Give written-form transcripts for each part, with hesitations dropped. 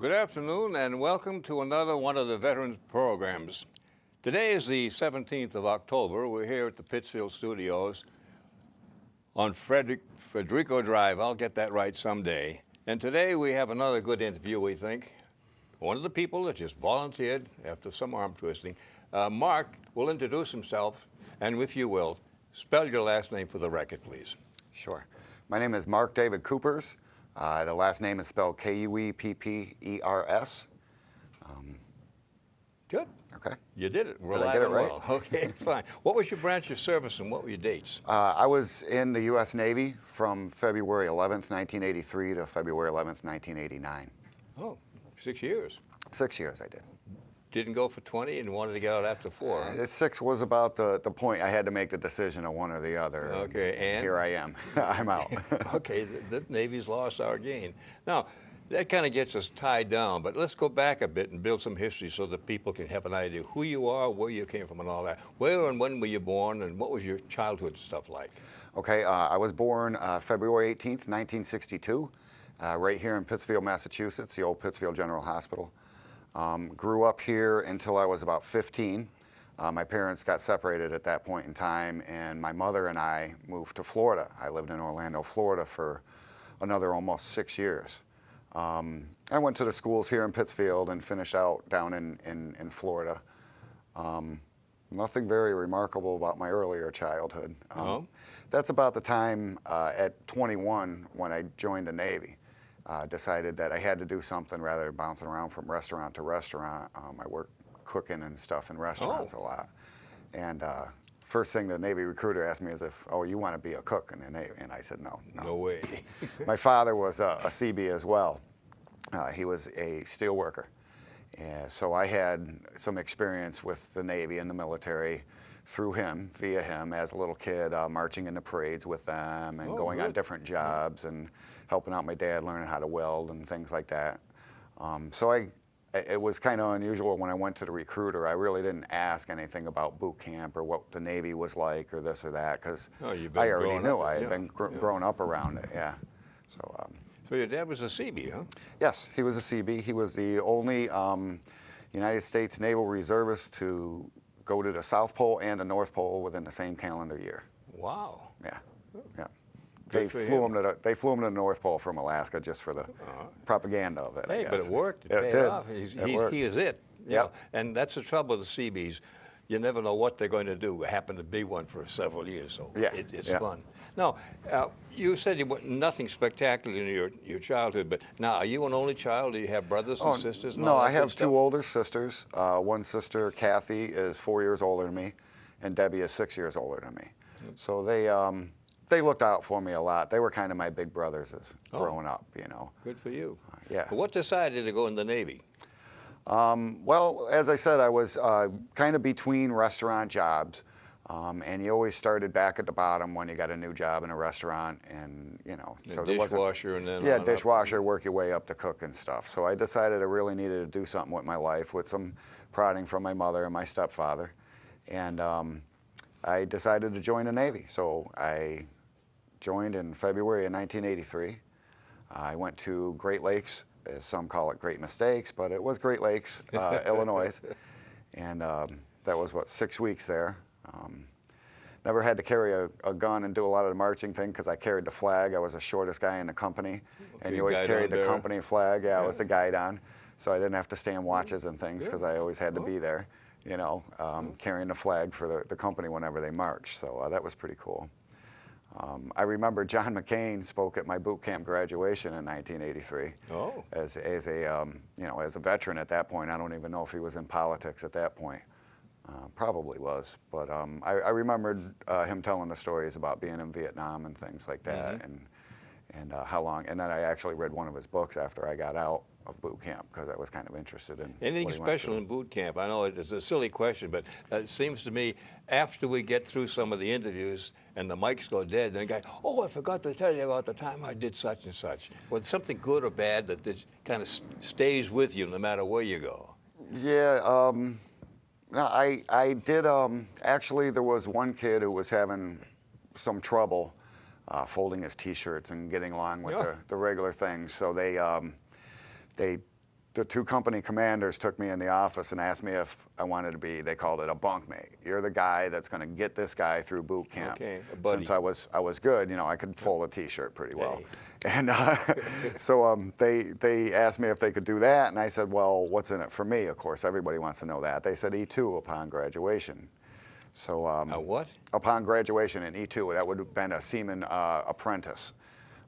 Good afternoon and welcome to another one of the Veterans programs. Today is the 17th of October. We're here at the Pittsfield Studios on Federico Drive. I'll get that right someday. And today we have another good interview, we think. One of the people that just volunteered after some arm twisting. Mark will introduce himself, and if you will, spell your last name for the record, please. Sure. My name is Mark David Kueppers. The last name is spelled Kueppers. Good. Okay. You did it. Did I get it right? Well. Okay, fine. What was your branch of service and what were your dates? I was in the U.S. Navy from February 11th, 1983 to February 11th, 1989. Oh, 6 years. 6 years I did. Didn't go for 20 and wanted to get out after 4. Huh? 6 was about the point. I had to make the decision of one or the other. Okay, and? Here I am. I'm out. Okay, the Navy's lost our gain. Now, that kind of gets us tied down, but let's go back a bit and build some history so that people can have an idea who you are, where you came from, and all that. Where and when were you born, and what was your childhood stuff like? Okay, I was born February 18th, 1962, right here in Pittsfield, Massachusetts, the old Pittsfield General Hospital. Grew up here until I was about 15. My parents got separated at that point in time, and my mother and I moved to Florida. I lived in Orlando, Florida for another almost 6 years. I went to the schools here in Pittsfield and finished out down in Florida. Nothing very remarkable about my earlier childhood. That's about the time at 21 when I joined the Navy. Decided that I had to do something rather than bouncing around from restaurant to restaurant. I worked cooking and stuff in restaurants a lot. And first thing the Navy recruiter asked me is if, oh, you want to be a cook in the Navy? And I said, no. No way. My father was a CB as well. He was a steel worker. And so I had some experience with the Navy and the military through him, via him, as a little kid, marching in the parades with them and going on different jobs and helping out my dad learning how to weld and things like that. So it was kind of unusual when I went to the recruiter. I really didn't ask anything about boot camp or what the Navy was like or this or that because I already knew. I had been grown up around it, yeah. So your dad was a CB, huh? Yes, he was a CB. He was the only United States Naval Reservist to go to the South Pole and the North Pole within the same calendar year. Wow. Yeah, yeah. They flew him to the North Pole from Alaska just for the propaganda of it. Hey, I guess. but it worked. It paid off. He is it. Yeah. And that's the trouble with the CBs. You never know what they're going to do. I happened to be one for several years, so it's fun. Now, you said you went nothing spectacular in your childhood, but now, are you an only child? Do you have brothers and sisters? No, I have 2 older sisters. One sister, Kathy, is 4 years older than me, and Debbie is 6 years older than me. So they looked out for me a lot. They were kind of my big brothers as growing up, you know. Good for you. Yeah. But what decided to go in the Navy? Well, as I said, I was kind of between restaurant jobs, and you always started back at the bottom when you got a new job in a restaurant, and you know, so there wasn't dishwasher and then dishwasher, work your way up to cook and stuff. So I decided I really needed to do something with my life, with some prodding from my mother and my stepfather, and I decided to join the Navy. So I joined in February of 1983. I went to Great Lakes. As some call it Great Mistakes, but it was Great Lakes, Illinois, and that was, 6 weeks there. Never had to carry a gun and do a lot of the marching thing because I carried the flag. I was the shortest guy in the company, and you always carried the company flag. Yeah, I was the guide on, so I didn't have to stand watches and things because I always had to be there, you know, carrying the flag for the company whenever they marched. So that was pretty cool. I remember John McCain spoke at my boot camp graduation in 1983. As a veteran at that point. I don't even know if he was in politics at that point. Probably was, but I remembered him telling the stories about being in Vietnam and things like that, and how long. And then I actually read one of his books after I got out of boot camp because I was kind of interested in anything special in boot camp. I know it's a silly question, but it seems to me after we get through some of the interviews and the mics go dead, then the guy, oh, I forgot to tell you about the time I did such and such. Well, something good or bad that kind of stays with you no matter where you go. Yeah, no, I did. Actually, there was one kid who was having some trouble folding his T-shirts and getting along with the regular things. So they the two company commanders took me in the office and asked me if I wanted to be, they called it a bunkmate. You're the guy that's going to get this guy through boot camp. Okay, a buddy. Since I was good, you know, I could fold a T-shirt pretty well. Hey. And so they asked me if they could do that, and I said, well, what's in it for me? Of course, everybody wants to know that. They said E2 upon graduation. So A what? upon graduation in E2, that would have been a seaman apprentice.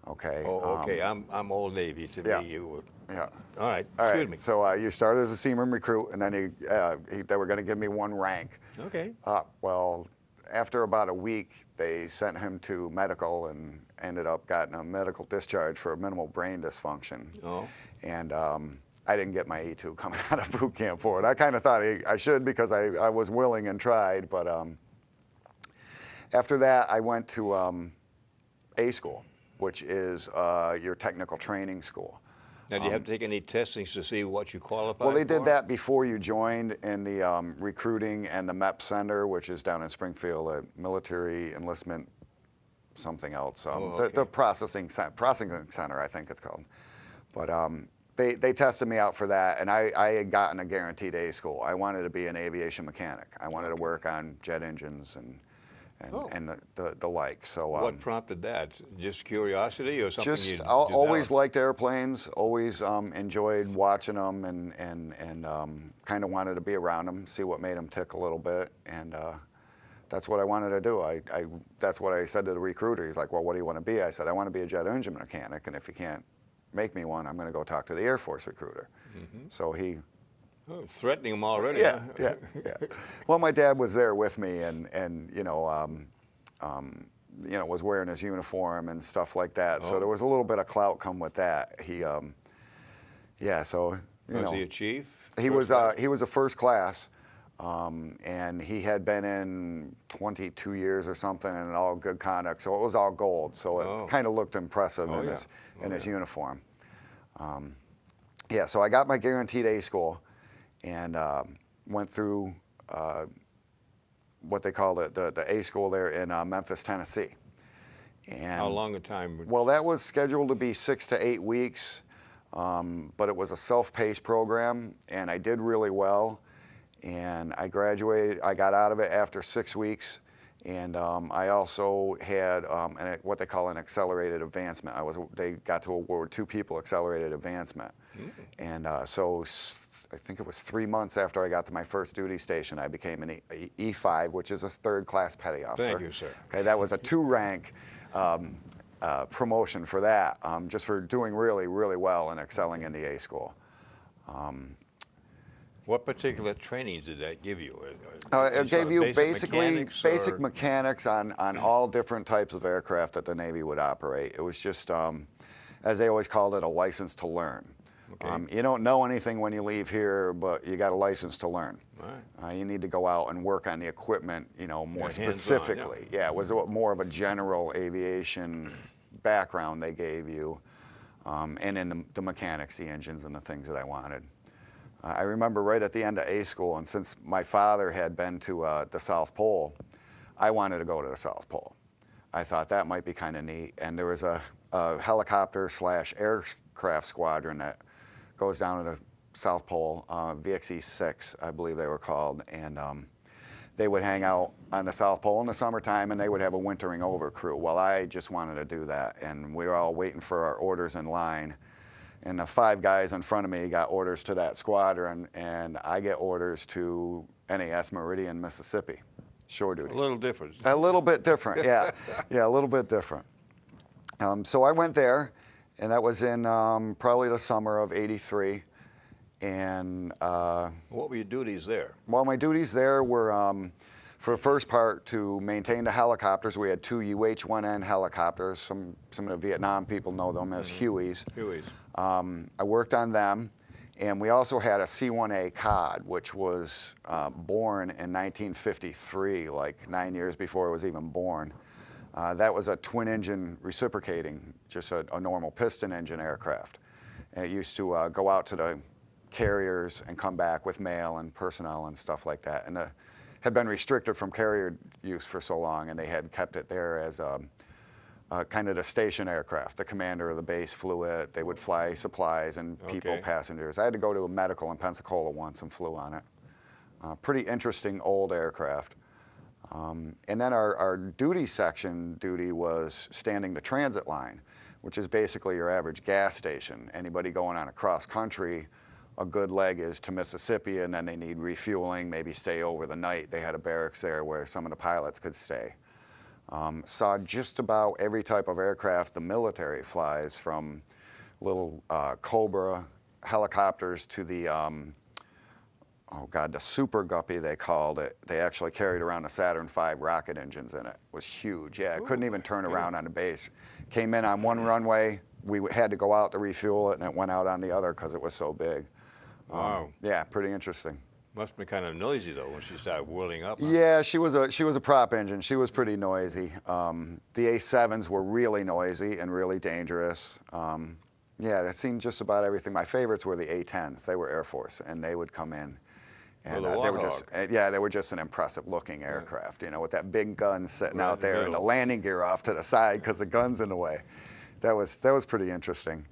Okay. Oh, okay. I'm Old Navy. To yeah. me, you would. Yeah. All right. All Excuse right. me. So you started as a seaman recruit, and then they were going to give me one rank. Okay. Well, after about a week, they sent him to medical and ended up getting a medical discharge for a minimal brain dysfunction. Oh. And I didn't get my E2 coming out of boot camp for it. I kind of thought I should because I was willing and tried, but after that, I went to A school, which is your technical training school. Now, do you have to take any testings to see what you qualify Well, they for? did that before you joined in the recruiting and the MEP Center, which is down in Springfield at Military Enlistment something else. Okay. The processing center, I think it's called. But they tested me out for that, and I had gotten a guaranteed A school. I wanted to be an aviation mechanic. I wanted to work on jet engines and the like. So What prompted that? Just curiosity or something? just you always developed? liked airplanes. Always enjoyed watching them, and kind of wanted to be around them, see what made them tick a little bit, and that's what I wanted to do. That's what I said to the recruiter. He's like, "Well, what do you want to be?" I said, "I want to be a jet engine mechanic, and if you can't make me one, I'm going to go talk to the Air Force recruiter." Mm-hmm. So he. Oh, threatening them already. Yeah, huh? yeah. Well, my dad was there with me, and was wearing his uniform and stuff like that. So there was a little bit of clout come with that. He, So Was he a chief? he First was class? he was a first class, and he had been in 22 years or something, and all good conduct. So it was all gold. So it kind of looked impressive in his uniform. So I got my guaranteed A school, and went through what they call the A school there in Memphis, Tennessee. And How long a time? well, that was scheduled to be 6 to 8 weeks, but it was a self-paced program, and I did really well. And I graduated. I got out of it after 6 weeks, and I also had what they call an accelerated advancement. They got to award 2 people accelerated advancement, and so I think it was 3 months after I got to my first duty station, I became an E5, which is a 3rd class petty officer. Thank you, sir. Okay, that was a 2-rank promotion for that, just for doing really, really well and excelling in the A school. What particular training did that give you? It gave you basically basic or? mechanics on all different types of aircraft that the Navy would operate. It was just, as they always called it, a license to learn. Okay. You don't know anything when you leave here, but you got a license to learn. Right. You need to go out and work on the equipment, more hands-on, specifically. Yeah, it was more of a general aviation background they gave you, and in the mechanics, the engines, and the things that I wanted. I remember right at the end of A school, and since my father had been to the South Pole, I wanted to go to the South Pole. I thought that might be kind of neat, and there was a helicopter/aircraft squadron that goes down to the South Pole, VXE-6, I believe they were called, and they would hang out on the South Pole in the summertime, and they would have a wintering over crew. Well, I just wanted to do that, and we were all waiting for our orders in line, and the 5 guys in front of me got orders to that squadron, and I get orders to NAS Meridian, Mississippi, shore duty. A little different. A little bit different, yeah. Yeah, a little bit different. So I went there, and that was in probably the summer of '83. And What were your duties there? well, my duties there were, for the first part, to maintain the helicopters. We had 2 UH-1N helicopters. Some of the Vietnam people know them as Hueys. Hueys. I worked on them. And we also had a C-1A COD, which was born in 1953, like 9 years before it was even born. That was a twin-engine reciprocating, just a normal piston engine aircraft. And it used to go out to the carriers and come back with mail and personnel and stuff like that. And had been restricted from carrier use for so long, and they had kept it there as kind of the station aircraft. The commander of the base flew it. They would fly supplies and people, Okay. passengers. I had to go to a medical in Pensacola once and flew on it. Pretty interesting old aircraft. And then our duty section duty was standing the transit line, which is basically your average gas station. Anybody going on a cross country, a good leg is to Mississippi, and then they need refueling, maybe stay over the night. They had a barracks there where some of the pilots could stay. Saw just about every type of aircraft the military flies, from little Cobra helicopters to the oh God, the Super Guppy, they called it. They actually carried around a Saturn V rocket engines in it. It was huge. Yeah, it couldn't even turn around on the base. Came in on one runway. We had to go out to refuel it, and it went out on the other because it was so big. Wow. Yeah, pretty interesting. Must be kind of noisy though when she started whirling up. Huh? Yeah, she was a prop engine. She was pretty noisy. The A7s were really noisy and really dangerous. Yeah, I've seen just about everything. My favorites were the A10s. They were Air Force, and they would come in. And the they were just, Warthog. yeah, they were just an impressive looking aircraft, you know, with that big gun sitting out there and the landing gear off to the side because the gun's in the way. That was pretty interesting.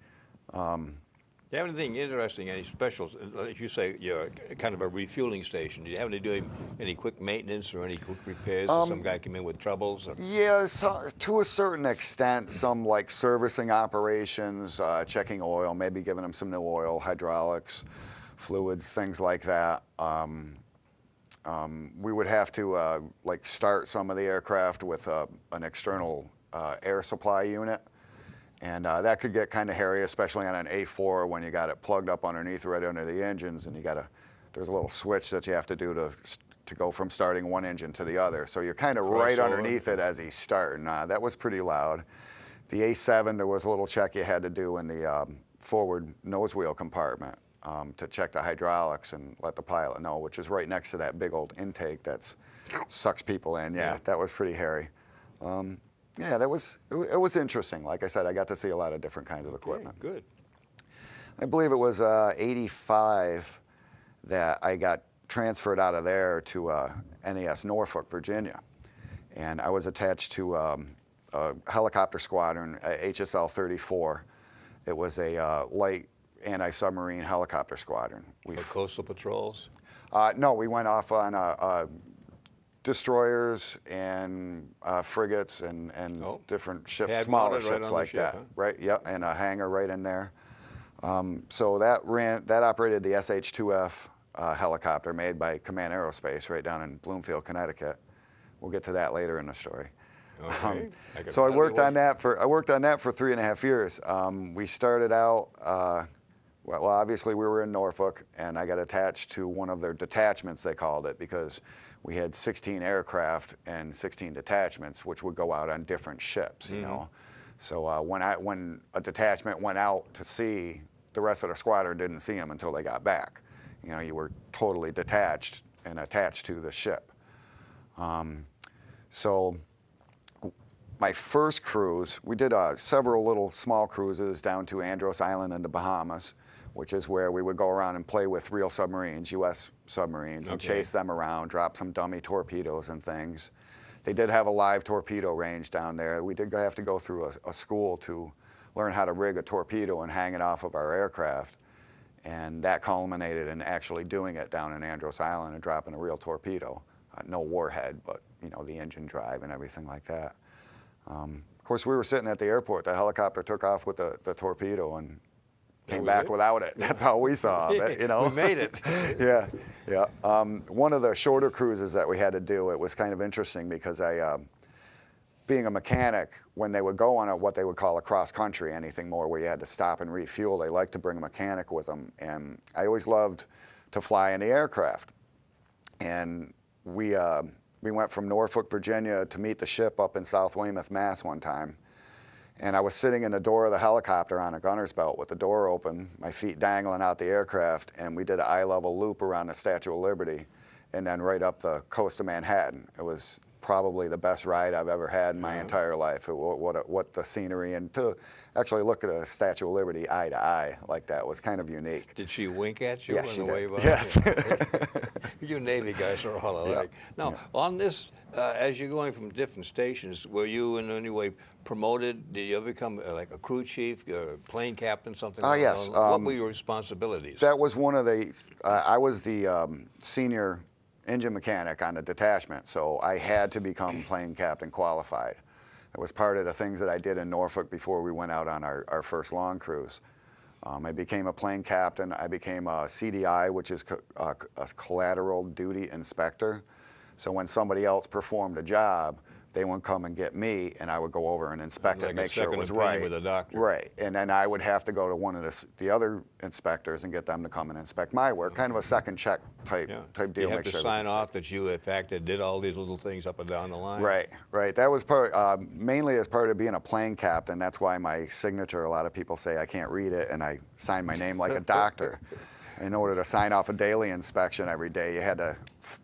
Do you have anything interesting, any specials? Like you say, you're kind of a refueling station. Do you have to do any quick maintenance or any quick repairs? If some guy came in with troubles? Or? Yeah, so, to a certain extent, some like servicing operations, checking oil, maybe giving them some new oil, hydraulics, fluids, things like that. We would have to like start some of the aircraft with an external air supply unit. And that could get kind of hairy, especially on an A4 when you got it plugged up underneath, right under the engines, and there's a little switch that you have to do to go from starting one engine to the other. So you're kind of right underneath it as he's starting. That was pretty loud. The A7, there was a little check you had to do in the forward nose wheel compartment to check the hydraulics and let the pilot know, which is right next to that big old intake that sucks people in. Yeah, that was pretty hairy. Yeah, it was interesting. Like I said, I got to see a lot of different kinds of equipment. Okay, good. I believe it was 85 that I got transferred out of there to NAS Norfolk, Virginia. And I was attached to a helicopter squadron, HSL 34. It was a light anti-submarine helicopter squadron. For coastal patrols? No, we went off on destroyers and frigates and different ships, smaller ships like that. Huh? Right, yep, and a hangar right in there. So that operated the SH-2F helicopter made by Command Aerospace right down in Bloomfield, Connecticut. We'll get to that later in the story. Okay. So I worked on that for 3.5 years. We started out. Well, obviously we were in Norfolk, and I got attached to one of their detachments, they called it, because we had 16 aircraft and 16 detachments, which would go out on different ships, you know. So when a detachment went out to sea, the rest of the squadron didn't see them until they got back. You know, you were totally detached and attached to the ship. So my first cruise, we did several little small cruises down to Andros Island in the Bahamas, which is where we would go around and play with real submarines, U.S. submarines, and chase them around, drop some dummy torpedoes and things. They did have a live torpedo range down there. We did have to go through a school to learn how to rig a torpedo and hang it off of our aircraft. And that culminated in actually doing it down in Andros Island and dropping a real torpedo. No warhead, but you know, the engine drive and everything like that. Of course, we were sitting at the airport. The helicopter took off with the torpedo and came back without it. That's all we saw of it, you know. We made it. Yeah, yeah. One of the shorter cruises that we had to do, it was kind of interesting because being a mechanic, when they would go on what they would call a cross country, anything more where you had to stop and refuel, they liked to bring a mechanic with them. And I always loved to fly in the aircraft. And we went from Norfolk, Virginia to meet the ship up in South Weymouth, Mass one time. And I was sitting in the door of the helicopter on a gunner's belt with the door open, my feet dangling out the aircraft, and we did an eye-level loop around the Statue of Liberty and then right up the coast of Manhattan. It was probably the best ride I've ever had in my entire life. What the scenery, and to actually look at the Statue of Liberty eye to eye like that was kind of unique. Did she wink at you Yeah, on she the did. way by? Yes. You Navy guys are all alike. Now, on this, as you're going from different stations, were you in any way promoted? Did you ever become like a crew chief, a plane captain, something like Yes. that? What were your responsibilities? That was one of the, I was the senior engine mechanic on the detachment, so I had to become plane captain qualified. It was part of the things that I did in Norfolk before we went out on our first long cruise. I became a plane captain. I became a CDI, which is a collateral duty inspector. So when somebody else performed a job, they would come and get me, and I would go over and inspect it, make sure it was right. With a doctor. Right, and then I would have to go to one of the other inspectors and get them to come and inspect my work, kind of a second check type deal. You have to sign off that you, in fact, did all these little things up and down the line. Right, right. That was part, mainly as part of being a plane captain. That's why my signature, a lot of people say I can't read it, and I sign my name like a doctor. In order to sign off a daily inspection every day, you had to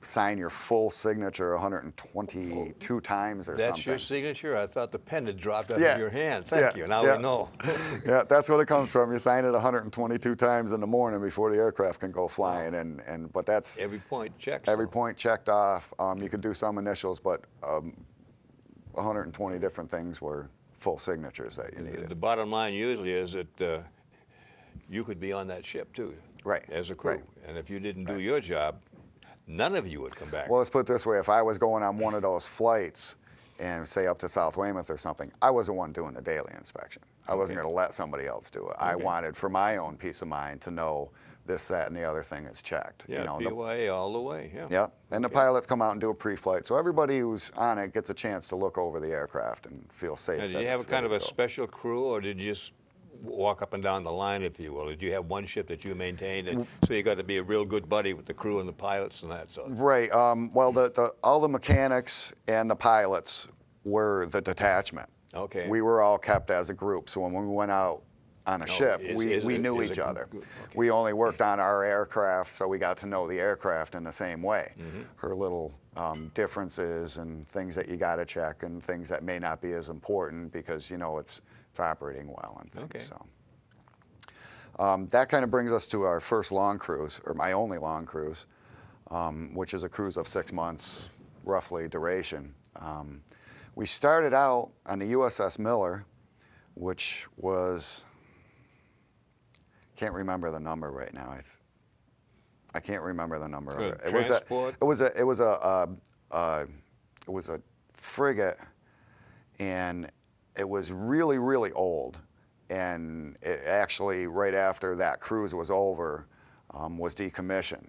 sign your full signature 122 times or something. That's your signature? I thought the pen had dropped out of your hand. Thank you. Now we know. Yeah, that's what it comes from. You sign it 122 times in the morning before the aircraft can go flying, but that's every point checked. Every point checked off. You could do some initials, but 120 different things were full signatures that you needed. The bottom line usually is that you could be on that ship too. Right. As a crew. Right. And if you didn't do your job, none of you would come back. Well, let's put it this way. If I was going on one of those flights and say up to South Weymouth or something, I was the one doing the daily inspection. I wasn't going to let somebody else do it. I wanted, for my own peace of mind, to know this, that, and the other thing is checked. Yeah, PYA all the way. Yeah. Yeah. And the pilots come out and do a pre-flight. So everybody who's on it gets a chance to look over the aircraft and feel safe. Now, did you have kind of a special crew, or did you just walk up and down the line, if you will? Did you have one ship that you maintained, and so you got to be a real good buddy with the crew and the pilots and that sort of? Right. Well, all the mechanics and the pilots were the detachment. Okay. We were all kept as a group, so when we went out on a ship, we knew each other. Okay. We only worked on our aircraft, so we got to know the aircraft in the same way. Her little differences and things that you got to check, and things that may not be as important because, you know, it's operating well and things. Okay. So that kind of brings us to our first long cruise, or my only long cruise, which is a cruise of 6 months, roughly, duration. We started out on the USS Miller, which was, can't remember the number right now. I can't remember the number of it. It was a frigate, and it was really, really old, and it actually, right after that cruise was over, was decommissioned.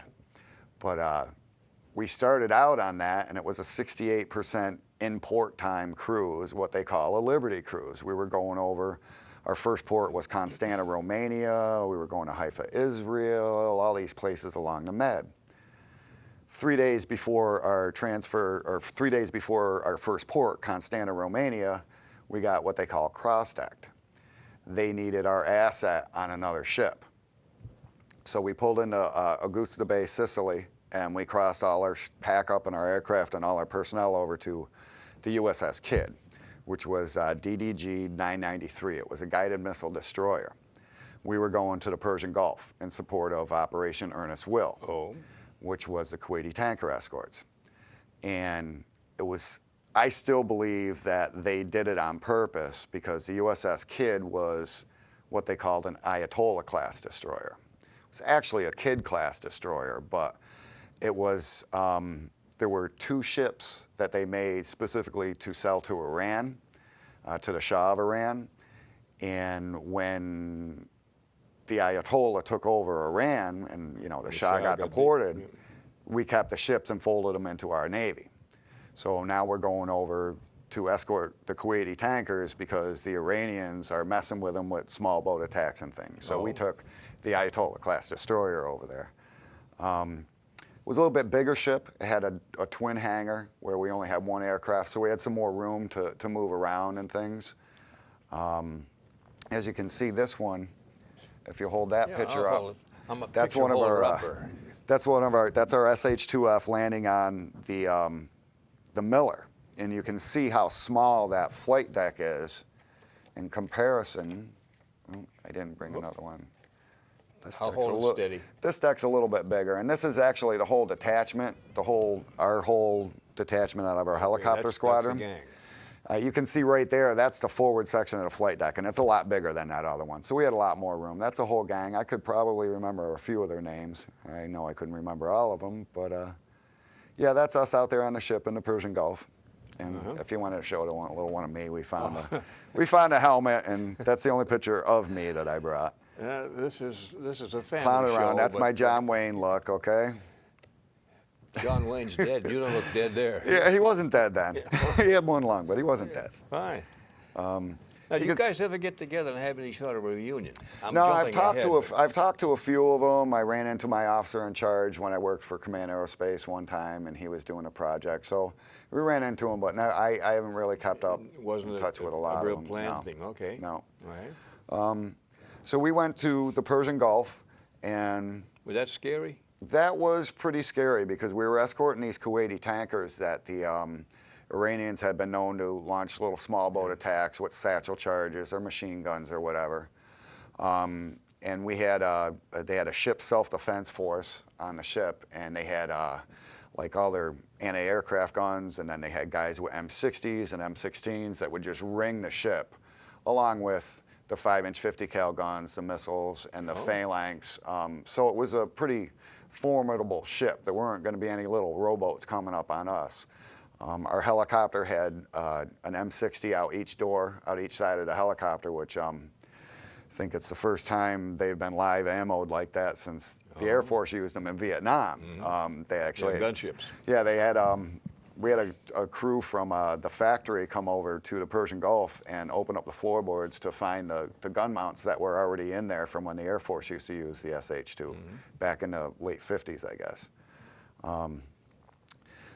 But we started out on that, and it was a 68% in-port time cruise, what they call a Liberty cruise. We were going over, our first port was Constanta, Romania. We were going to Haifa, Israel, all these places along the Med. 3 days before our transfer, or 3 days before our first port, Constanta, Romania, we got what they call cross-decked. They needed our asset on another ship. So we pulled into Augusta Bay, Sicily, and we crossed all our pack up and our aircraft and all our personnel over to the USS Kidd, which was DDG 993. It was a guided missile destroyer. We were going to the Persian Gulf in support of Operation Earnest Will, which was the Kuwaiti tanker escorts. And it was, I still believe that they did it on purpose, because the USS Kidd was what they called an Ayatollah-class destroyer. It was actually a Kidd-class destroyer, but it was, there were 2 ships that they made specifically to sell to Iran, to the Shah of Iran. And when the Ayatollah took over Iran and, you know, the Shah got deported, we kept the ships and folded them into our Navy. So now we're going over to escort the Kuwaiti tankers because the Iranians are messing with them with small boat attacks and things. So we took the Ayatollah-class destroyer over there. It was a little bit bigger ship. It had a twin hangar where we only had 1 aircraft, so we had some more room to move around and things. As you can see, this one, if you hold that picture up, that's one of our that's our SH-2F landing on the Miller, and you can see how small that flight deck is in comparison. Oh, I didn't bring another one. How hold steady? This deck's a little bit bigger, and this is actually the whole detachment, our whole detachment out of our helicopter squadron. That's the gang. You can see right there, that's the forward section of the flight deck, and it's a lot bigger than that other one. So we had a lot more room. That's a whole gang. I could probably remember a few of their names. I know I couldn't remember all of them, but yeah, that's us out there on the ship in the Persian Gulf. And if you wanted to show a little one of me, we found a helmet, and that's the only picture of me that I brought. This is a family Clown around. show, That's my John Wayne look, okay? John Wayne's dead. You don't look dead there. Yeah, he wasn't dead then. He had one lung, but he wasn't dead. Fine. Now, do you guys ever get together and have any sort of a reunion? No, I've talked to a few of them. I ran into my officer in charge when I worked for Command Aerospace one time, and he was doing a project. So we ran into him, but no, I haven't really kept up in touch with a lot of them. Wasn't a real planned thing? Okay. No. All right. So we went to the Persian Gulf, and was that scary? that was pretty scary because we were escorting these Kuwaiti tankers that the Iranians had been known to launch little small boat attacks with satchel charges or machine guns or whatever. And we had they had a ship self-defense force on the ship, and they had like all their anti-aircraft guns, and then they had guys with M60s and M16s that would just ring the ship, along with the 5-inch 50 cal guns, the missiles, and the phalanx. So it was a pretty formidable ship. There weren't going to be any little rowboats coming up on us. Our helicopter had an M60 out each side of the helicopter, which I think it's the first time they've been live ammoed like that since the Air Force used them in Vietnam. They actually had gunships. Yeah, they had. We had a crew from the factory come over to the Persian Gulf and open up the floorboards to find the gun mounts that were already in there from when the Air Force used to use the SH-2 back in the late 50s, I guess.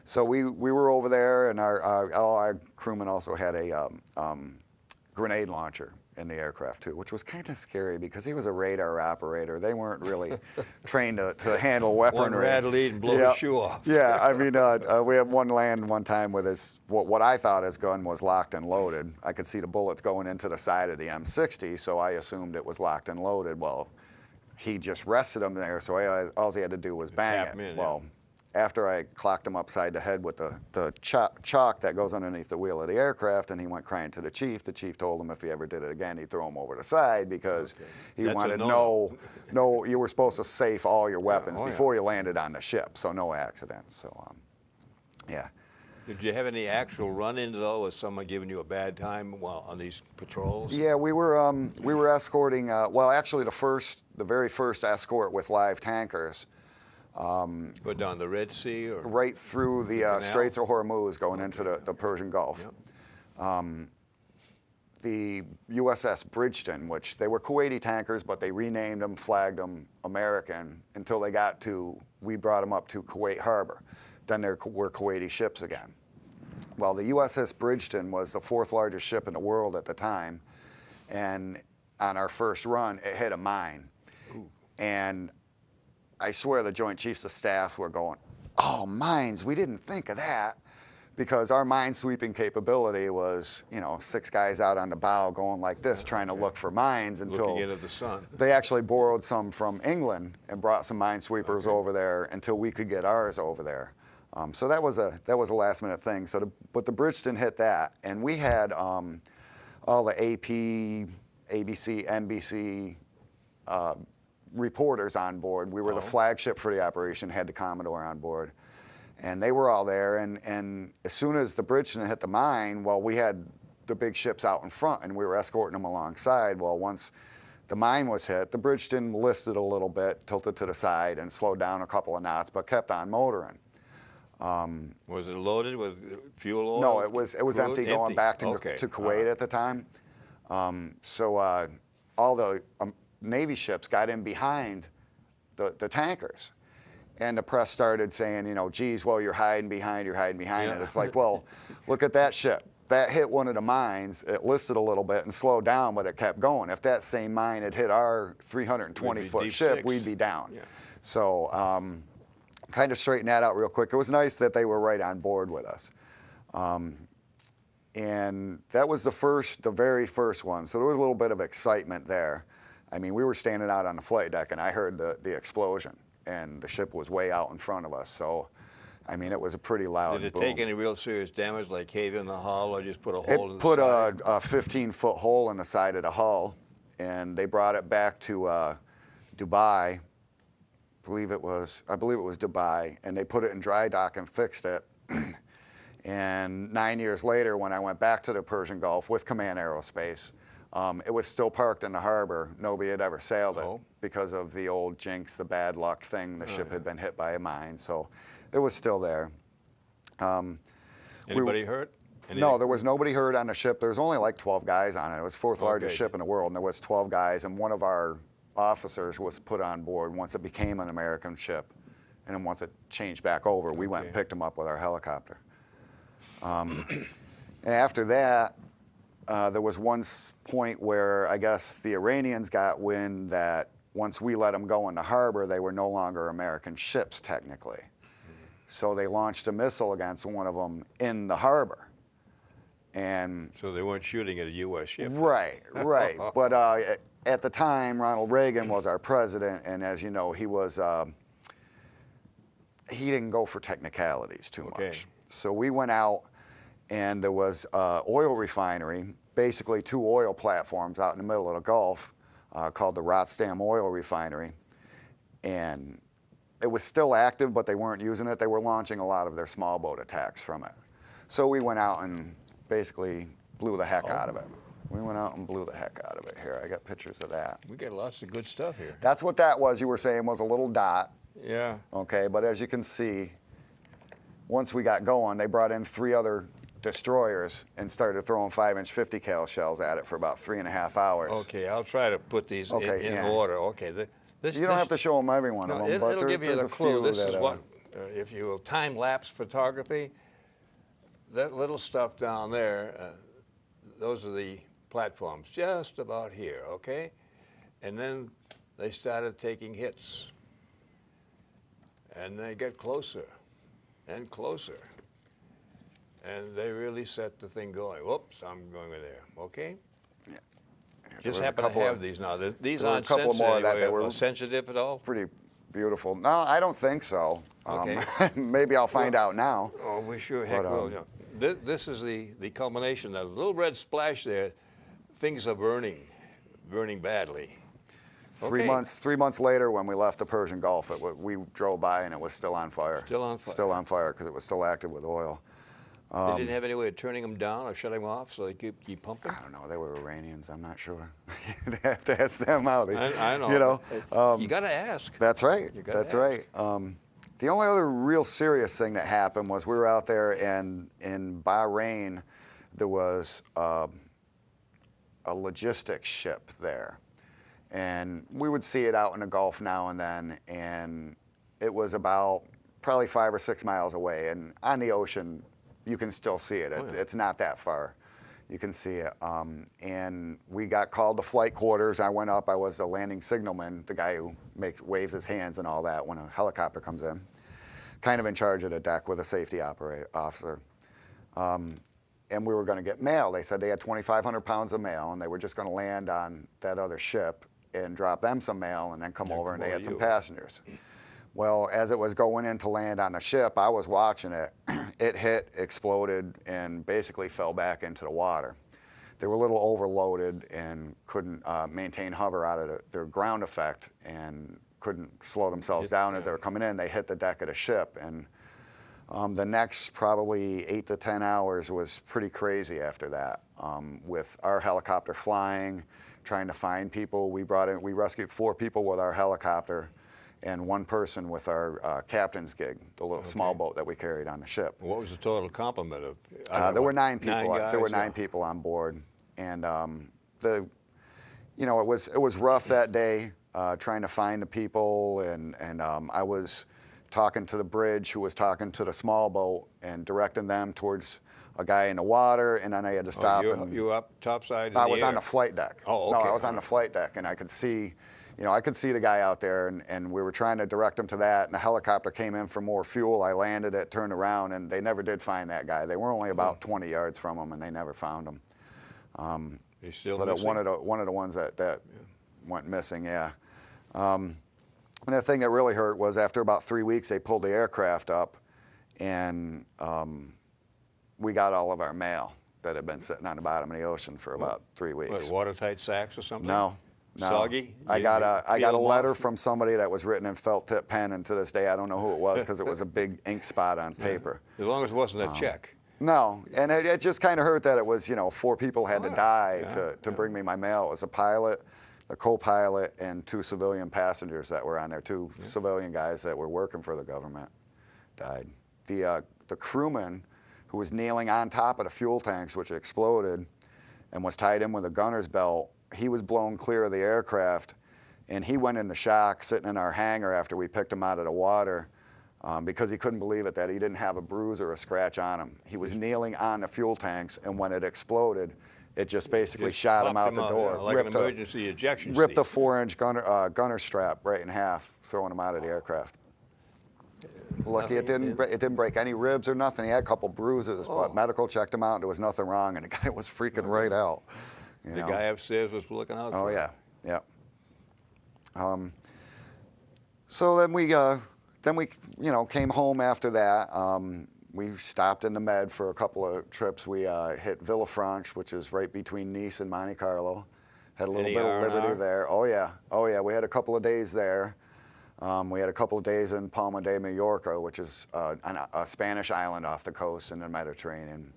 So we were over there, and our crewman also had a grenade launcher in the aircraft too, which was kind of scary because he was a radar operator. They weren't really trained to handle weaponry. One rad lead and blow his shoe off. Yeah, I mean, we had one land one time with what I thought his gun was locked and loaded. I could see the bullets going into the side of the M60, so I assumed it was locked and loaded. Well, he just rested him there, so all he had to do was bang it. Well, after I clocked him upside the head with the chalk that goes underneath the wheel of the aircraft, and he went crying to the chief told him if he ever did it again, he'd throw him over the side because he wanted no, you were supposed to safe all your weapons before you landed on the ship, so no accidents. So, yeah. Did you have any actual run-ins though? Was someone giving you a bad time while on these patrols? Yeah, we were escorting. Well, actually, the very first escort with live tankers. Go down the Red Sea? Or right through the Straits of Hormuz going into the Persian Gulf. Yep. The USS Bridgeton, which they were Kuwaiti tankers, but they renamed them, flagged them American until we brought them up to Kuwait Harbor. Then there were Kuwaiti ships again. Well, the USS Bridgeton was the 4th largest ship in the world at the time, and on our first run, it hit a mine. Ooh. And I swear the Joint Chiefs of Staff were going, oh, mines, we didn't think of that, because our mine sweeping capability was, 6 guys out on the bow going like this, trying to look for mines until looking into the sun. They actually borrowed some from England and brought some mine sweepers over there until we could get ours over there. So that was a last minute thing. But the Bridgeton hit that, and we had all the AP, ABC, NBC reporters on board. We were the flagship for the operation, had the Commodore on board. And they were all there, and as soon as the Bridgeton hit the mine, well, we had the big ships out in front, and we were escorting them alongside. Well, once the mine was hit, the Bridgeton listed a little bit, tilted to the side, and slowed down a couple of knots, but kept on motoring. Was it loaded with fuel oil? No, it was empty going back to Kuwait at the time. So all the Navy ships got in behind the tankers, and the press started saying, geez, well, you're hiding behind it. It's like, well, look at that ship. That hit one of the mines. It listed a little bit and slowed down, but it kept going. If that same mine had hit our 320-foot ship, we'd be down. Yeah. So kind of straighten that out real quick. It was nice that they were right on board with us. And that was the very first one. So there was a little bit of excitement there. I mean, we were standing out on the flight deck, and I heard the explosion, and the ship was way out in front of us. So, I mean, it was a pretty loud Did it boom. take any real serious damage, like cave in the hull, or just put a hole in the It put side? a 15-foot hole in the side of the hull, and they brought it back to Dubai. I believe it was Dubai, and they put it in dry dock and fixed it. And 9 years later, when I went back to the Persian Gulf with Command Aerospace, it was still parked in the harbor. Nobody had ever sailed it because of the old jinx, the bad luck thing. The ship had been hit by a mine, so it was still there. Anybody hurt? No, there was nobody hurt on the ship. There was only like 12 guys on it. It was the fourth largest ship in the world, and there was 12 guys, and one of our officers was put on board once it became an American ship. And then once it changed back over, we went and picked him up with our helicopter. After that, there was one point where I guess the Iranians got wind that once we let them go in the harbor, they were no longer American ships technically. So they launched a missile against one of them in the harbor. And so they weren't shooting at a U.S. ship. Right. But at the time, Ronald Reagan was our president, and as you know, he didn't go for technicalities too much. So we went out, and there was an oil refinery, basically 2 oil platforms out in the middle of the Gulf, called the Rotterdam Oil Refinery, and it was still active, but they weren't using it. They were launching a lot of their small boat attacks from it. So we went out and basically blew the heck out of it. We went out and blew the heck out of it. Here, I got pictures of that. We got lots of good stuff here. That's what that was, you were saying, was a little dot. Yeah. Okay, but as you can see, once we got going, they brought in 3 other destroyers and started throwing 5-inch 50 cal shells at it for about 3.5 hours. Okay, I'll try to put these in order. Okay. You don't have to show them every one of them, but it'll give you there's the a clue. few This that, is what, if you will, time-lapse photography. That little stuff down there, those are the platforms just about here, okay? And then they started taking hits. And they get closer and closer. And they really set the thing going. Whoops, I'm going there, okay? Yeah. Just happen to have these now. These aren't a couple more of that that were sensitive at all? pretty beautiful. No, I don't think so. Okay. Maybe I'll find out now. Oh, we sure heck will. Yeah. This is the culmination. The little red splash there, things are burning badly. 3 months later, when we left the Persian Gulf, we drove by and it was still on fire. Still on fire. Still on fire because it was still active with oil. They didn't have any way of turning them down or shutting them off so they could keep pumping? I don't know. They were Iranians. I'm not sure. You'd have to ask them out. I know. You know. You got to ask. That's right. That's right. The only other real serious thing that happened was we were out there, and in Bahrain, there was a logistics ship there. And we would see it out in the Gulf now and then, and it was about probably 5 or 6 miles away. And on the ocean, you can still see it. It's not that far. You can see it. And we got called to flight quarters. I went up. I was the landing signalman, the guy who waves his hands and all that when a helicopter comes in, kind of in charge of the deck with a safety officer. And we were going to get mail. They said they had 2,500 pounds of mail, and they were just going to land on that other ship and drop them some mail and then come over, and they had some passengers. Well, as it was going in to land on the ship, I was watching it. It hit, exploded, and basically fell back into the water. They were a little overloaded and couldn't maintain hover out of their ground effect and couldn't slow themselves down as they were coming in. They hit the deck of the ship, and the next probably 8 to 10 hours was pretty crazy after that, with our helicopter flying, trying to find people. We rescued 4 people with our helicopter and 1 person with our captain's gig, the little small boat that we carried on the ship. What was the total complement of? There were 9 people. 9 guys, there were 9 people on board, and it was rough that day trying to find the people, and I was talking to the bridge who was talking to the small boat and directing them towards a guy in the water, and then I had to stop. You were up topside? I was on the flight deck. Oh, okay. No, I was on the flight deck, and I could see, I could see the guy out there, and we were trying to direct him to that, and the helicopter came in for more fuel. I landed it, turned around, and they never did find that guy. They were only about 20 yards from him, and they never found him. He's still but missing? one of the ones that went missing, yeah. And the thing that really hurt was after about 3 weeks, they pulled the aircraft up, and we got all of our mail that had been sitting on the bottom of the ocean for about 3 weeks. What, watertight sacks or something? No. Soggy? I got a letter from somebody that was written in felt tip pen, and to this day I don't know who it was because it was a big ink spot on paper. As long as it wasn't a check. No, and it just kind of hurt that it was, 4 people had to die to bring me my mail. It was a pilot, the co-pilot, and 2 civilian passengers that were on there. 2 civilian guys that were working for the government died. The crewman who was kneeling on top of the fuel tanks, which exploded, and was tied in with a gunner's belt, he was blown clear of the aircraft, and he went into shock sitting in our hangar after we picked him out of the water because he couldn't believe it that he didn't have a bruise or a scratch on him. He was kneeling on the fuel tanks, and when it exploded, it just basically shot him out the door. Like an emergency ejection seat. Ripped a 4-inch gunner strap right in half, throwing him out of the aircraft. Lucky it didn't break any ribs or nothing. He had a couple bruises, but medical checked him out, and there was nothing wrong, and the guy was freaking right out. The guy upstairs was looking out for him. Yeah. So then we came home after that. We stopped in the Med for a couple of trips. We hit Villafranche, which is right between Nice and Monte Carlo. Had a little bit of liberty there. Oh yeah. We had a couple of days there. We had a couple of days in Palma de Mallorca, which is a Spanish island off the coast in the Mediterranean.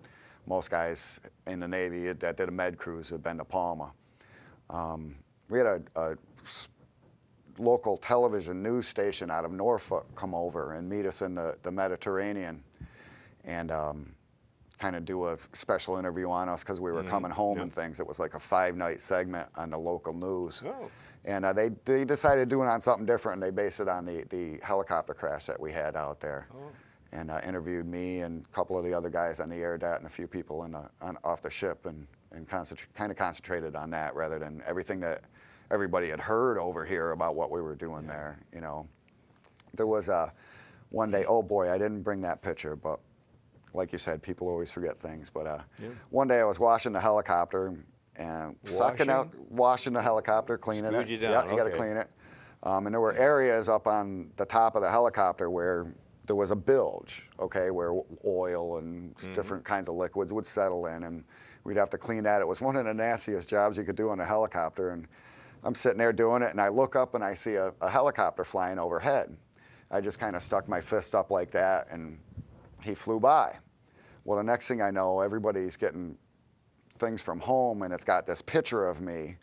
Most guys in the Navy that did a med cruise had been to Palma. We had a local television news station out of Norfolk come over and meet us in the Mediterranean and kind of do a special interview on us because we were coming home and things. It was like a 5-night segment on the local news. Oh. And they decided to do it on something different, and they based it on the helicopter crash that we had out there. Oh. And interviewed me and a couple of the other guys on the air dat and a few people off the ship and kind of concentrated on that rather than everything that everybody had heard over here about what we were doing there. There was one day, oh boy, I didn't bring that picture, but like you said, people always forget things. But one day I was washing the helicopter and washing the helicopter, cleaning it. You got to clean it. And there were areas up on the top of the helicopter where there was a bilge, where oil and different kinds of liquids would settle in, and we'd have to clean that. It was one of the nastiest jobs you could do on a helicopter, and I'm sitting there doing it, and I look up and I see a helicopter flying overhead. I just kind of stuck my fist up like that, and he flew by. Well, the next thing I know, everybody's getting things from home, and it's got this picture of me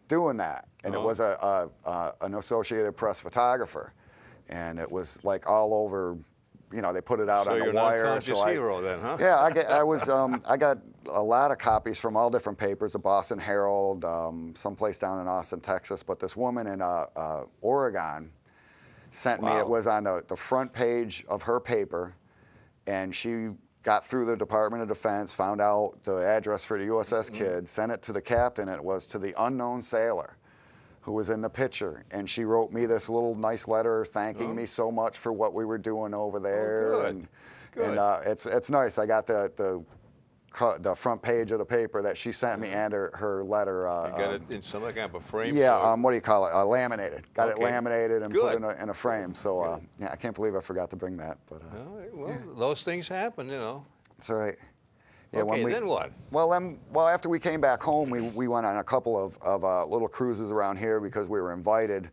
doing that, and it was an Associated Press photographer, and it was like all over. They put it out on the wire. So you're an unconscious hero then, huh? Yeah, I got a lot of copies from all different papers, the Boston Herald, someplace down in Austin, Texas. But this woman in Oregon sent me. It was on the front page of her paper, and she got through the Department of Defense, found out the address for the USS Kidd, sent it to the captain. It was to the unknown sailor who was in the picture, and she wrote me this little nice letter thanking me so much for what we were doing over there. Oh, good. And it's nice. I got the front page of the paper that she sent me and her letter. You got it in some kind of a frame? Yeah, what do you call it? Laminated. Got it laminated and put in a frame. So I can't believe I forgot to bring that. But those things happen, That's all right. Yeah, then what? Well, after we came back home, we went on a couple of little cruises around here because we were invited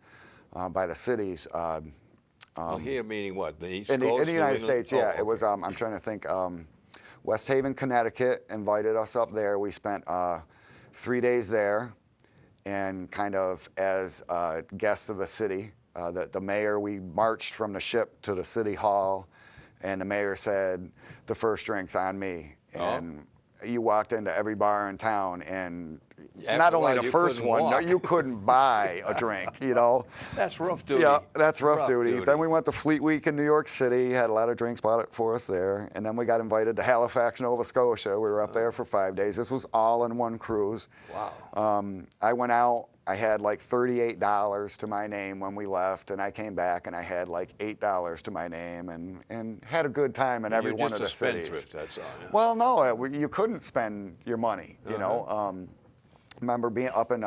by the cities. Here meaning what? The East Coast? In the United States, yeah. Okay. It was, I'm trying to think, West Haven, Connecticut invited us up there. We spent 3 days there and kind of as guests of the city. The mayor, we marched from the ship to the city hall, and the mayor said, the first drink's on me. And you walked into every bar in town, and not only the first one, you couldn't buy a drink, That's rough duty. Yeah, that's rough duty. Then we went to Fleet Week in New York City, had a lot of drinks bought it for us there, and then we got invited to Halifax, Nova Scotia. We were up there for 5 days. This was all in one cruise. Wow. I went out. I had like $38 to my name when we left, and I came back and I had like $8 to my name and had a good time in every one of the cities. That's all, yeah. Well, no, you couldn't spend your money, Remember being up in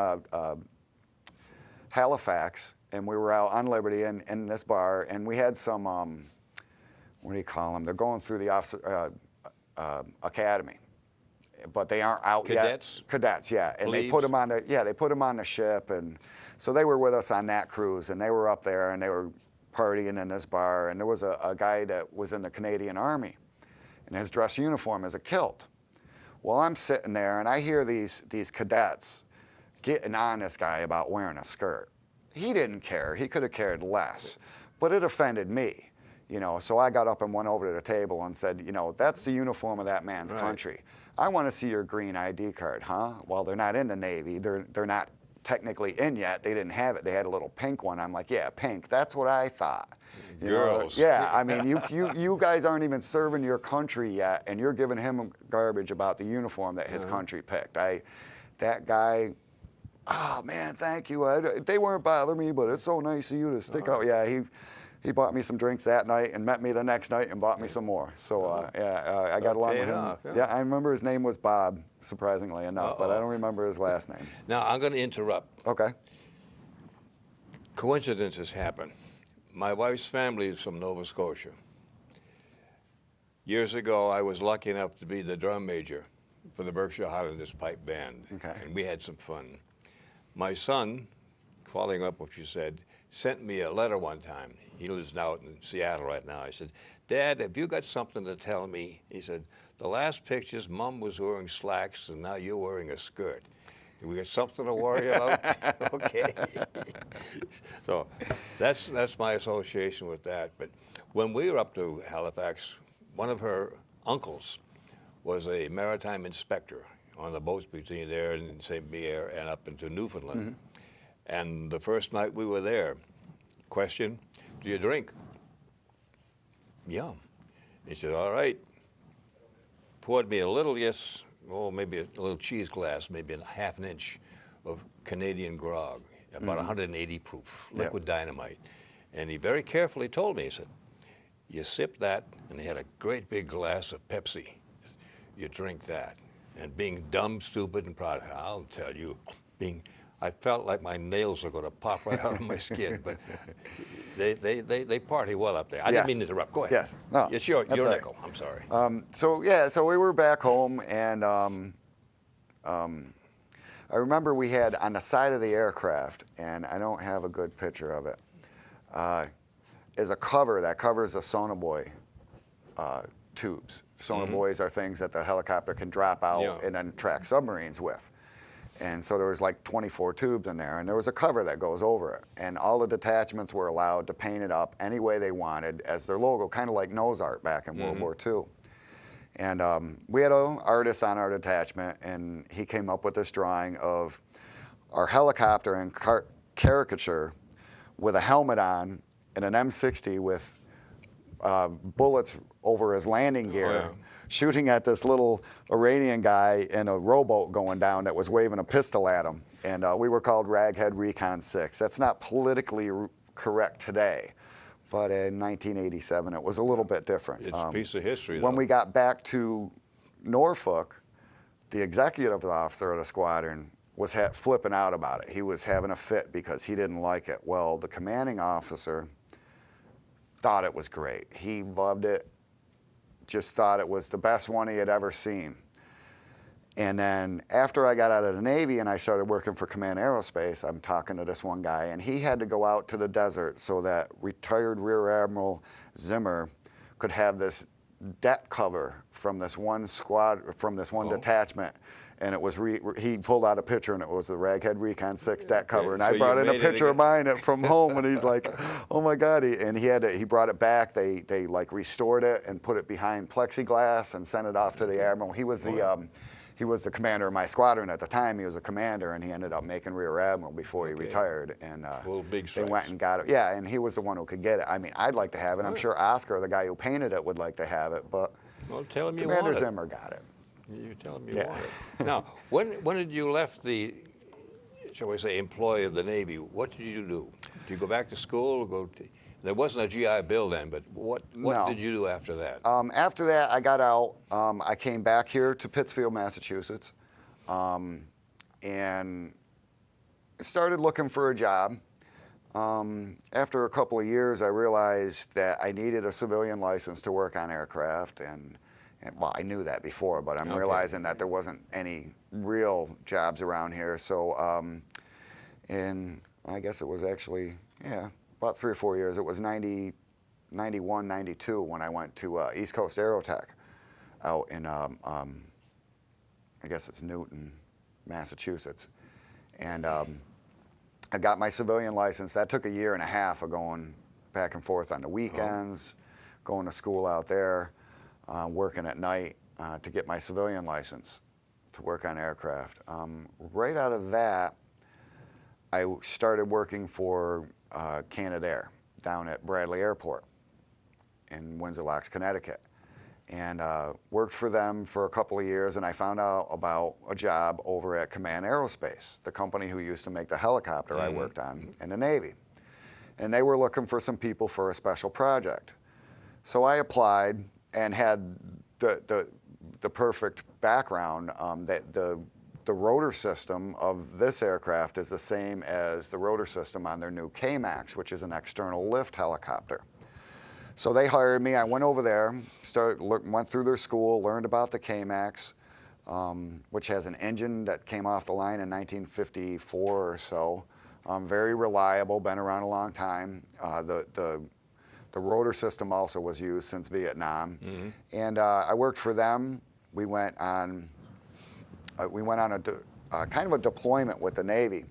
Halifax, and we were out on Liberty in this bar, and we had some, what do you call them? They're going through the officer academy, but they aren't out Cadets? yet. Cadets, yeah. And Plebes? they put them on they put them on the ship, and so they were with us on that cruise, and they were up there, and they were partying in this bar, and there was a guy that was in the Canadian Army, and his dress uniform is a kilt. Well, I'm sitting there, and I hear these cadets getting on this guy about wearing a skirt. He didn't care. He could have cared less, but it offended me. You know, so I got up and went over to the table and said, you know, that's the uniform of that man's country. I want to see your green ID card, huh? Well, they're not in the Navy. They're not technically in yet. They didn't have it. They had a little pink one. I'm like, yeah, pink. That's what I thought. You Girls. know? Yeah, I mean, you guys aren't even serving your country yet, and you're giving him garbage about the uniform that his country picked. That guy, oh man, thank you. They weren't bothering me, but it's so nice of you to stick out. Yeah, he bought me some drinks that night and met me the next night and bought me some more. So yeah, I got along with him. Yeah, I remember his name was Bob, surprisingly enough, but I don't remember his last name. Now, I'm going to interrupt. Okay. Coincidences happen. My wife's family is from Nova Scotia. Years ago, I was lucky enough to be the drum major for the Berkshire Highlanders Pipe Band, and we had some fun. My son, following up what you said, sent me a letter one time. He lives now in Seattle right now. I said, Dad, have you got something to tell me? He said, the last pictures, Mom was wearing slacks, and now you're wearing a skirt. We got something to worry about? Okay. So that's my association with that. But when we were up to Halifax, one of her uncles was a maritime inspector on the boats between there and St. Pierre and up into Newfoundland. And the first night we were there, question, do you drink? Yeah. He said, all right. Poured me a little, maybe a little cheese glass, maybe a half an inch of Canadian grog, about 180 proof, liquid dynamite. And he very carefully told me, he said, you sip that, and he had a great big glass of Pepsi. You drink that. And being dumb, stupid, and proud, I'll tell you, I felt like my nails were going to pop right out of my skin, but they party well up there. I didn't mean to interrupt. Go ahead. Yes. No, it's your right. nickel. I'm sorry. So we were back home, and I remember we had on the side of the aircraft, and I don't have a good picture of it, is a cover that covers the sonobuoy tubes. Sonobuoys are things that the helicopter can drop out and then track submarines with. And so there was like 24 tubes in there, and there was a cover that goes over it. And all the detachments were allowed to paint it up any way they wanted as their logo, kind of like nose art back in World War II. And we had an artist on our detachment, and he came up with this drawing of our helicopter in caricature with a helmet on and an M60 with bullets over his landing gear, shooting at this little Iranian guy in a rowboat going down that was waving a pistol at him. And we were called Raghead Recon 6. That's not politically correct today, but in 1987 it was a little bit different. It's a piece of history, though. When we got back to Norfolk, the executive officer of the squadron was flipping out about it. He was having a fit because he didn't like it. Well, the commanding officer thought it was great. He loved it, just thought it was the best one he had ever seen. And then after I got out of the Navy and I started working for Command Aerospace, I'm talking to this one guy, and he had to go out to the desert so that retired Rear Admiral Zimmer could have this deck cover from this one detachment. And it was he pulled out a picture, and it was the Raghead Recon 6 deck cover. And so I brought in a picture of mine from home, and he's like, "Oh my God!" And he brought it back. They like restored it and put it behind plexiglass and sent it off to the admiral. He was the commander of my squadron at the time. He was a commander, and he ended up making Rear Admiral before he retired. And they went and got it. Yeah, and he was the one who could get it. I mean, I'd like to have it. I'm sure Oscar, the guy who painted it, would like to have it, but tell him Commander Zimmer got it. You tell him you want it. Now, when did you left the, shall we say, employ of the Navy? What did you do? Did you go back to school? There wasn't a GI Bill then, but what did you do after that? After that, I got out. I came back here to Pittsfield, Massachusetts, and started looking for a job. After a couple of years, I realized that I needed a civilian license to work on aircraft, and well, I knew that before, but I'm realizing that there wasn't any real jobs around here. So, and I guess it was actually, yeah, about 3 or 4 years. It was 91, 92 when I went to East Coast Aerotech out in, I guess it's Newton, Massachusetts. And I got my civilian license. That took 1.5 years of going back and forth on the weekends, going to school out there, working at night to get my civilian license to work on aircraft. Right out of that, I started working for Canadair down at Bradley Airport in Windsor Locks, Connecticut. And worked for them for a couple of years, and I found out about a job over at Command Aerospace, the company who used to make the helicopter I worked on in the Navy. And they were looking for some people for a special project. So I applied and had the perfect background. That the rotor system of this aircraft is the same as the rotor system on their new K-MAX, which is an external lift helicopter. So they hired me. I went over there, went through their school, learned about the K-MAX, which has an engine that came off the line in 1954 or so. Very reliable, been around a long time. The rotor system also was used since Vietnam. And I worked for them. We went on a kind of a deployment with the Navy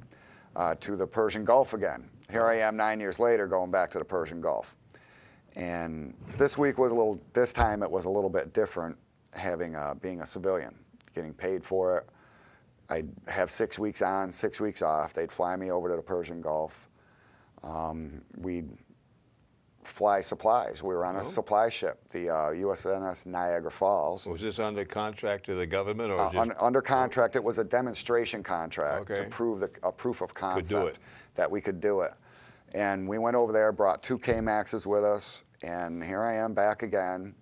to the Persian Gulf again. Here I am 9 years later going back to the Persian Gulf. And this time it was a little bit different, being a civilian, getting paid for it. I'd have 6 weeks on, 6 weeks off. They'd fly me over to the Persian Gulf. We'd fly supplies. We were on a supply ship, the USNS Niagara Falls. Was this under contract to the government, or just under contract? It was a demonstration contract to prove a proof of concept that we could do it. And we went over there, brought 2 K-MAXs with us, and here I am back again.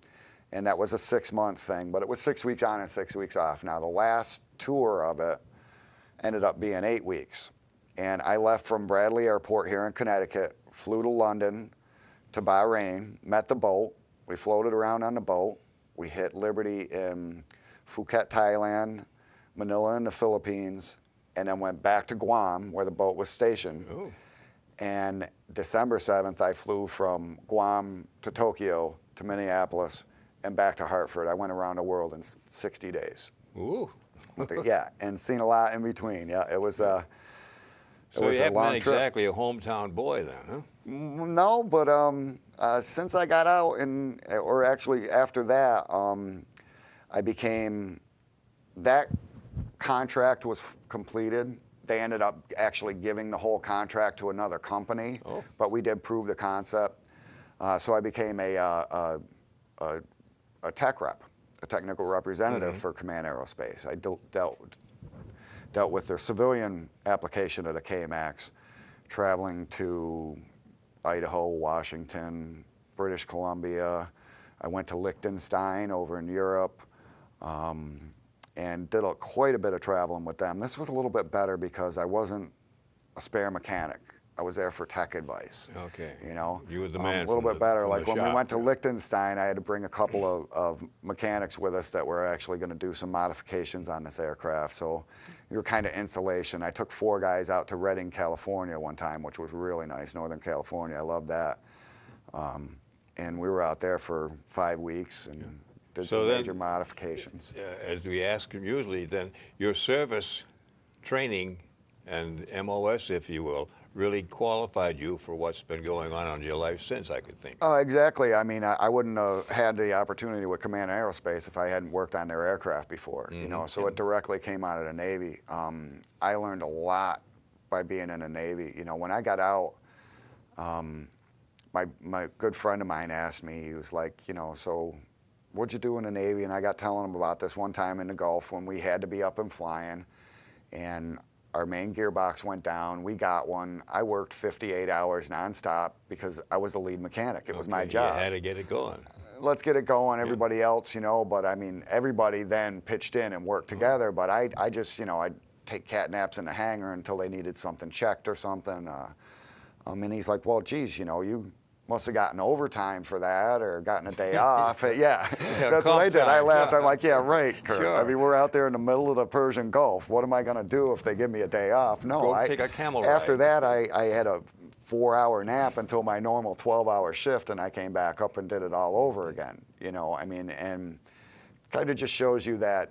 And that was a 6-month thing, but it was 6 weeks on and 6 weeks off. Now, the last tour of it ended up being 8 weeks. And I left from Bradley Airport here in Connecticut, flew to London, to Bahrain, met the boat. We floated around on the boat. We hit Liberty in Phuket, Thailand, Manila in the Philippines, and then went back to Guam, where the boat was stationed. Ooh. And December 7th, I flew from Guam to Tokyo to Minneapolis and back to Hartford. I went around the world in 60 days. Ooh. Yeah, and seen a lot in between. Yeah, it was a So you haven't been exactly a hometown boy then, huh? No, but since I got out, or actually after that, I became, that contract was completed. They ended up actually giving the whole contract to another company, but we did prove the concept. So I became a tech rep, a technical representative for Command Aerospace. I dealt with their civilian application of the K-MAX, traveling to Idaho, Washington, British Columbia. I went to Liechtenstein over in Europe. And did quite a bit of traveling with them. This was a little bit better because I wasn't a spare mechanic. I was there for tech advice. Okay. You know, you were the man. A little bit better. Like when we went to yeah. Liechtenstein, I had to bring a couple of mechanics with us that were actually going to do some modifications on this aircraft. So you were kind of insulation. I took 4 guys out to Redding, California one time, which was really nice, Northern California. I loved that. And we were out there for 5 weeks and did some major modifications. As we ask them usually, then your service training and MOS, if you will, really qualified you for what's been going on in your life since, I could think. Oh, exactly. I mean, I wouldn't have had the opportunity with Command Aerospace if I hadn't worked on their aircraft before, you know, so it directly came out of the Navy. I learned a lot by being in the Navy. You know, when I got out, my good friend of mine asked me, he was like, you know, so what'd you do in the Navy? And I got telling him about this one time in the Gulf when we had to be up and flying, and our main gearbox went down. We got one. I worked 58 hours nonstop because I was the lead mechanic. It was my job. You had to get it going. Let's get it going. Everybody else, you know, but I mean, everybody then pitched in and worked together. But I just, you know, I'd take cat naps in the hangar until they needed something checked or something. And he's like, well, geez, you know, you must have gotten overtime for that or gotten a day off. Yeah, that's what I did. I laughed. I'm like, yeah, right, Kurt. Sure. I mean, we're out there in the middle of the Persian Gulf. What am I going to do if they give me a day off? No, Go take a camel ride. After that, I had a 4-hour nap until my normal 12-hour shift, and I came back up and did it all over again. You know, I mean, and kind of just shows you that,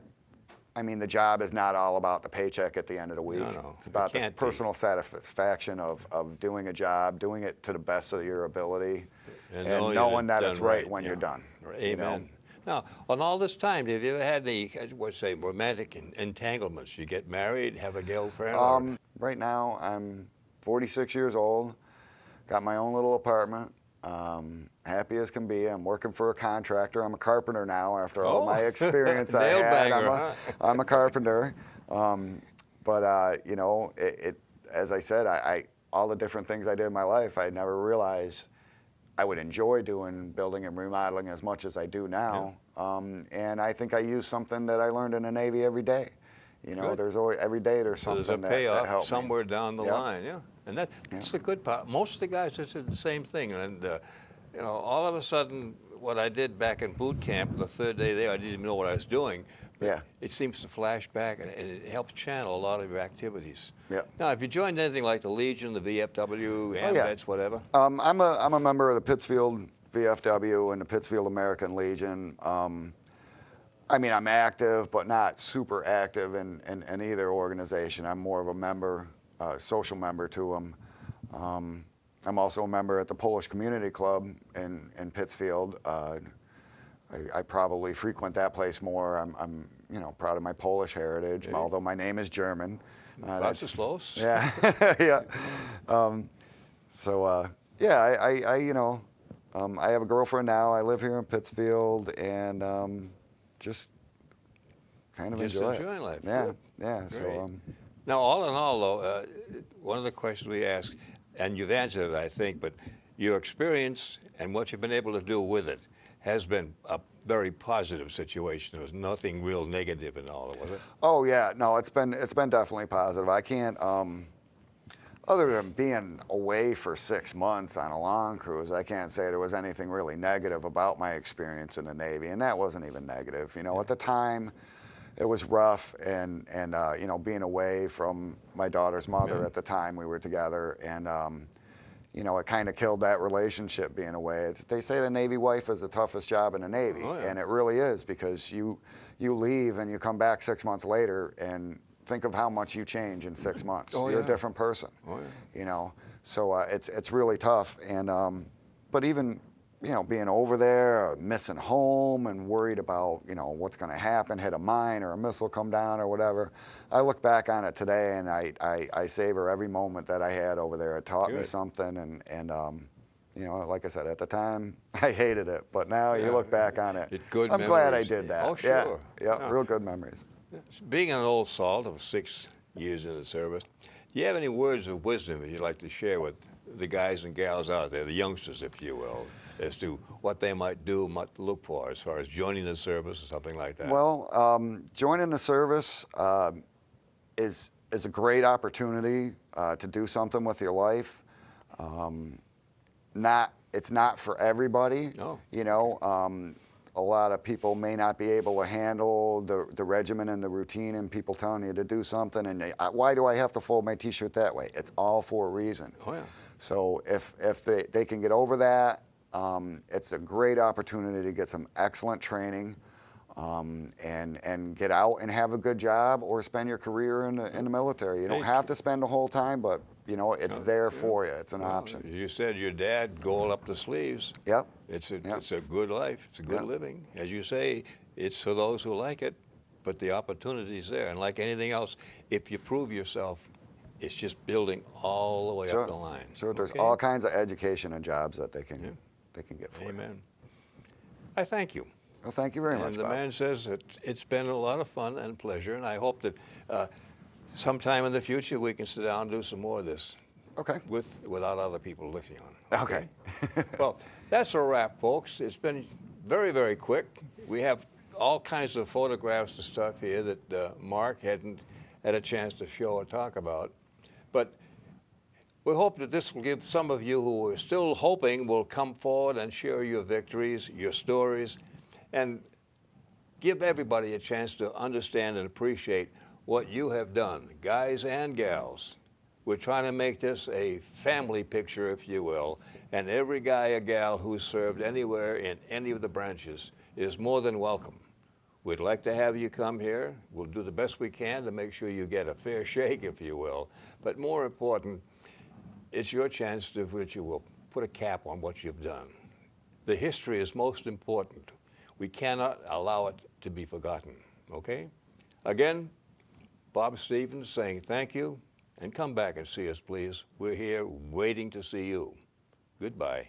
I mean, the job is not all about the paycheck at the end of the week. No, it's about the personal satisfaction of doing a job, doing it to the best of your ability, and knowing that it's right when you're done. Amen. You know? Now, on all this time, have you ever had any, what's say, romantic entanglements? You get married, have a girlfriend? Right now, I'm 46 years old, got my own little apartment. Happy as can be. I'm working for a contractor. I'm a carpenter now after all my experience I had. I'm a carpenter. You know, as I said, all the different things I did in my life, I never realized I would enjoy doing building and remodeling as much as I do now. Yeah. And I think I use something that I learned in the Navy every day. You know, there's always, every day there's something there's a payoff that helps somewhere down the line, And that's the good part. Most of the guys just did the same thing, and you know, all of a sudden, what I did back in boot camp, the third day there, I didn't even know what I was doing. Yeah. It seems to flash back, and it helps channel a lot of your activities. Yeah. Now, have you joined anything like the Legion, the VFW, AMVETS, whatever? I'm a member of the Pittsfield VFW and the Pittsfield American Legion. I mean, I'm active, but not super active in either organization. I'm more of a member, social member to them. I'm also a member at the Polish Community Club in Pittsfield. I probably frequent that place more. I'm you know, proud of my Polish heritage, although my name is German. That's close. Yeah, yeah. Yeah, you know, I have a girlfriend now. I live here in Pittsfield, and just kind of enjoying life. Yeah, good. Yeah. So now, all in all, though, one of the questions we ask, and you've answered it, I think, but your experience and what you've been able to do with it has been a very positive situation. There was nothing real negative in all of it, was it? Oh yeah, no, it's been definitely positive. I can't. Other than being away for 6 months on a long cruise, I can't say there was anything really negative about my experience in the Navy, and that wasn't even negative. You know, at the time, it was rough, and you know, being away from my daughter's mother at the time we were together, and you know, it kind of killed that relationship being away. They say the Navy wife is the toughest job in the Navy, and it really is, because you leave and you come back 6 months later, and think of how much you change in 6 months. You're a different person. You know, so it's really tough. And but even, you know, being over there, missing home, and worried about, you know, what's going to happen, hit a mine or a missile come down or whatever. I look back on it today, and I savor every moment that I had over there. It taught me something, and you know, like I said, at the time, I hated it, but now you look back on it. I'm glad I did that. Oh, sure. Yeah, real good memories. Being an old salt of 6 years in the service, do you have any words of wisdom that you'd like to share with the guys and gals out there, the youngsters, if you will, as to what they might do, what to look for as far as joining the service or something like that? Well, joining the service is a great opportunity to do something with your life. It's not for everybody. No. You know, a lot of people may not be able to handle the regimen and the routine, and people telling you to do something, and why do I have to fold my T-shirt that way? It's all for a reason. Oh yeah. So if they can get over that, it's a great opportunity to get some excellent training, and get out and have a good job, or spend your career in the military. You don't have to spend the whole time, but you know, it's there for you. It's an option. You said your dad gold up the sleeves. Yep. It's a good life. It's a good living. As you say, it's for those who like it, but the opportunity's there. And like anything else, if you prove yourself, it's just building all the way up the line. Sure. There's all kinds of education and jobs that they can get for you. Amen. I thank you. Well, thank you very much, And the Bob. man says that it's been a lot of fun and pleasure, and I hope that sometime in the future we can sit down and do some more of this. Okay. Without other people looking on it. Okay. Well, that's a wrap, folks. It's been very, very quick. We have all kinds of photographs and stuff here that Mark hadn't had a chance to show or talk about. But we hope that this will give some of you who are still hoping will come forward and share your victories, your stories, and give everybody a chance to understand and appreciate what you have done, guys and gals. We're trying to make this a family picture, if you will, and every guy or gal who's served anywhere in any of the branches is more than welcome. We'd like to have you come here. We'll do the best we can to make sure you get a fair shake, if you will. But more important, it's your chance to, which you will put a cap on what you've done. The history is most important. We cannot allow it to be forgotten, okay? Again, Bob Stevens saying thank you, and come back and see us, please. We're here waiting to see you. Goodbye.